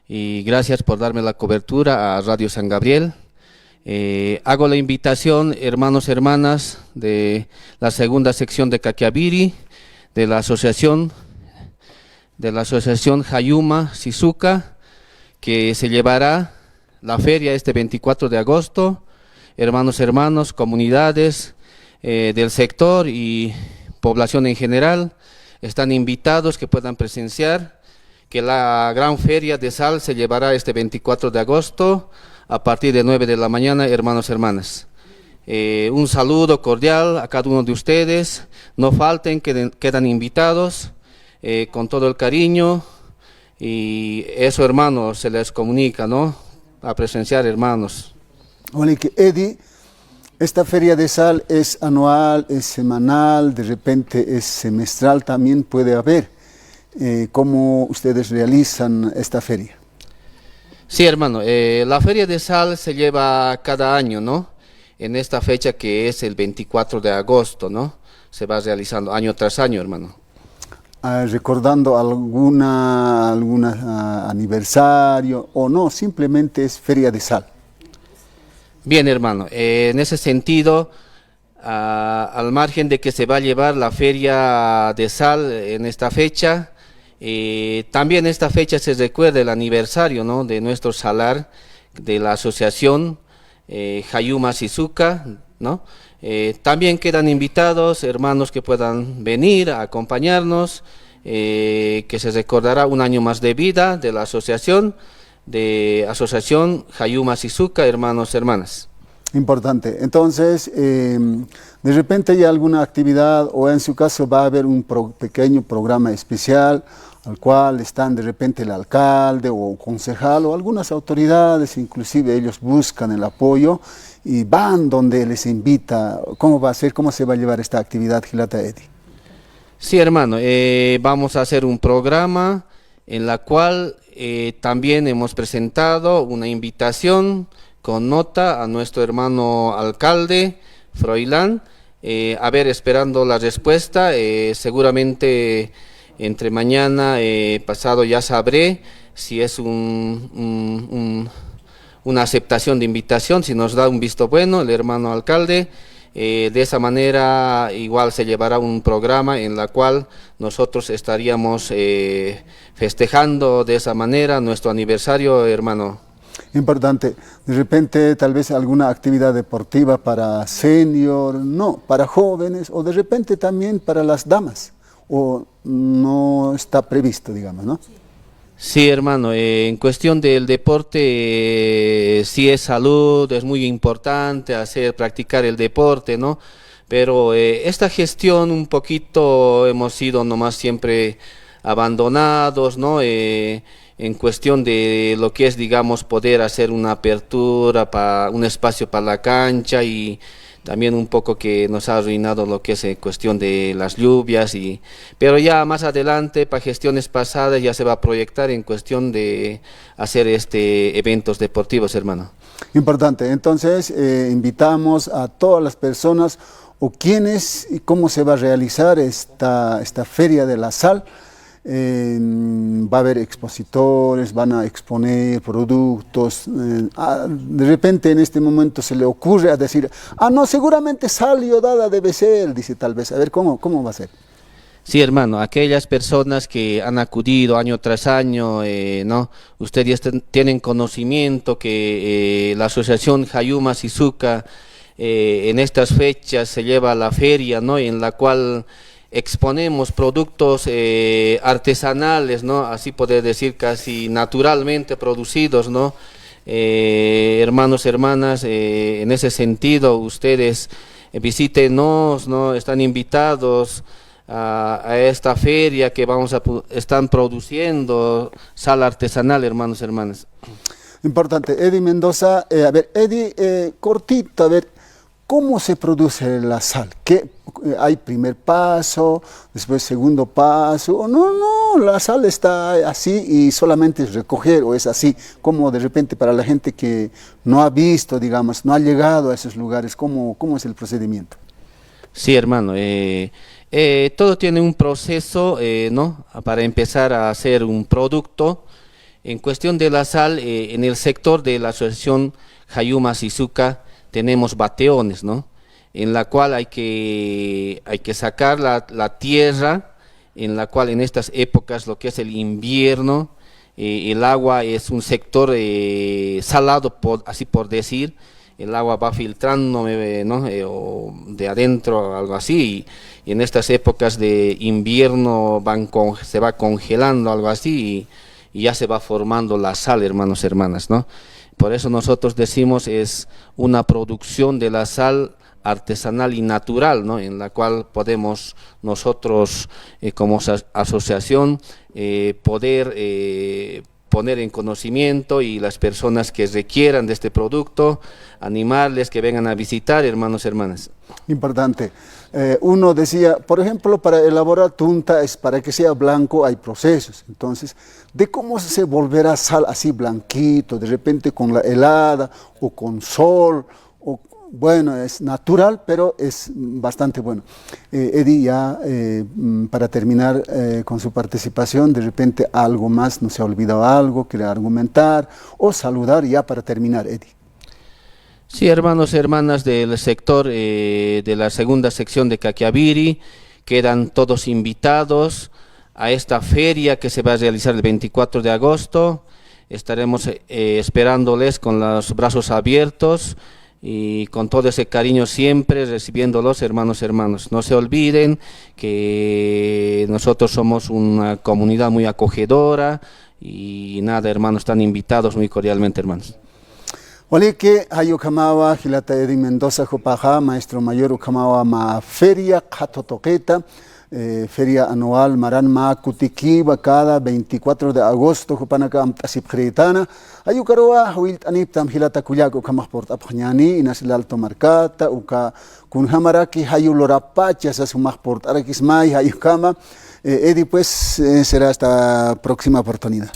y gracias por darme la cobertura a Radio San Gabriel. Hago la invitación, hermanos, hermanas, de la segunda sección de Caquiaviri, de la asociación Hayuma Shizuka, que se llevará la feria este 24 de agosto. Hermanos, comunidades del sector y población en general están invitados que puedan presenciar que la gran feria de sal se llevará este 24 de agosto a partir de 9 de la mañana, hermanos, hermanas. Un saludo cordial a cada uno de ustedes, no falten, quedan invitados con todo el cariño, y eso, hermanos, se les comunica, ¿no? A presenciar, hermanos. Hola, Eddie, esta feria de sal es anual, es semanal, de repente es semestral, también puede haber. ¿Cómo ustedes realizan esta feria? Sí, hermano, la feria de sal se lleva cada año, ¿no? En esta fecha que es el 24 de agosto, ¿no? Se va realizando año tras año, hermano. ¿Recordando alguna aniversario o no? Simplemente es feria de sal. Bien, hermano, en ese sentido, al margen de que se va a llevar la feria de sal en esta fecha, también esta fecha se recuerda el aniversario, ¿no?, de nuestro salar, de la asociación Hayuma Shizuka, ¿no? También quedan invitados hermanos que puedan venir a acompañarnos, que se recordará un año más de vida de la asociación Hayuma Shizuka, hermanos, hermanas. Importante. Entonces, de repente hay alguna actividad o en su caso va a haber un pequeño programa especial al cual están de repente el alcalde o concejal o algunas autoridades, inclusive ellos buscan el apoyo y van donde les invita. ¿Cómo va a ser? ¿Cómo se va a llevar esta actividad, Gilata Eddie? Sí, hermano, vamos a hacer un programa en la cual también hemos presentado una invitación con nota a nuestro hermano alcalde, Froilán, a ver, esperando la respuesta, seguramente entre mañana, pasado ya sabré si es una aceptación de invitación, si nos da un visto bueno el hermano alcalde. De esa manera igual se llevará un programa en la cual nosotros estaríamos festejando de esa manera nuestro aniversario, hermano. Importante. De repente tal vez alguna actividad deportiva para senior, no, para jóvenes o de repente también para las damas, o no está previsto, digamos, ¿no? Sí, hermano, en cuestión del deporte, sí es salud, es muy importante practicar el deporte, ¿no? Pero esta gestión un poquito hemos sido nomás siempre abandonados, ¿no? En cuestión de lo que es, digamos, poder hacer una apertura, un espacio para la cancha, y también un poco que nos ha arruinado lo que es cuestión de las lluvias, pero ya más adelante, para gestiones pasadas, ya se va a proyectar en cuestión de hacer eventos deportivos, hermano. Importante. Entonces, invitamos a todas las personas o quiénes y cómo se va a realizar esta Feria de la Sal. Va a haber expositores, van a exponer productos. De repente en este momento se le ocurre a decir, no, seguramente sal iodada debe ser, dice tal vez. A ver, ¿cómo va a ser? Sí, hermano, aquellas personas que han acudido año tras año, ¿no? Ustedes tienen conocimiento que la asociación Hayuma Shizuka en estas fechas se lleva la feria, ¿no?, en la cual exponemos productos artesanales, ¿no?, así poder decir casi naturalmente producidos, ¿no? Hermanos, hermanas, en ese sentido ustedes visítenos, ¿no? Están invitados a esta feria que están produciendo sal artesanal, hermanos, hermanas. Importante. Eddie Mendoza, a ver, Eddie, cortito, a ver, ¿cómo se produce la sal? ¿Hay primer paso, después segundo paso? ¿O no, la sal está así y solamente es recoger, o es así? Como de repente para la gente que no ha visto, digamos, no ha llegado a esos lugares, ¿cómo es el procedimiento? Sí, hermano, todo tiene un proceso, ¿no?, para empezar a hacer un producto. En cuestión de la sal, en el sector de la asociación Jayuma Sizuka tenemos bateones, ¿no? En la cual hay que sacar la tierra, en la cual en estas épocas, lo que es el invierno, el agua es un sector salado, así por decir, el agua va filtrando, ¿no? O de adentro, algo así, y en estas épocas de invierno se va congelando, algo así, y ya se va formando la sal, hermanos, hermanas, ¿no? Por eso nosotros decimos es una producción de la sal artesanal y natural, ¿no? En la cual podemos nosotros como asociación poder poner en conocimiento, y las personas que requieran de este producto, animarles que vengan a visitar, hermanos, hermanas. Importante. Uno decía, por ejemplo, para elaborar tunta, para que sea blanco hay procesos. Entonces, de cómo se volverá sal así blanquito, de repente con la helada o con sol, bueno, es natural, pero es bastante bueno. Eddie, ya para terminar con su participación, de repente algo más, no se ha olvidado algo, quiere argumentar o saludar ya para terminar, Eddie. Sí, hermanos, hermanas del sector de la segunda sección de Caquiaviri, quedan todos invitados a esta feria que se va a realizar el 24 de agosto. Estaremos esperándoles con los brazos abiertos y con todo ese cariño siempre recibiéndolos, hermanos, hermanos. No se olviden que nosotros somos una comunidad muy acogedora y nada, hermanos, están invitados muy cordialmente, hermanos. Olike Hayukamawa, Gilata Eddie Mendoza Jopaja, maestro mayor Ukamawa ma feria Katotoqueta, feria anual Maran ma Kutikiba cada 24 de agosto Jupanaka Amtasipjritana, Ayukaroa, Huilt Aniptam Gilata Kuyak Ukamaport Apjani, Inasil Alto Marcata, Uka Kunhamaraki, Hayulorapachas, Asumaport Arakismai, Hayukama. Eddie, pues será hasta próxima oportunidad.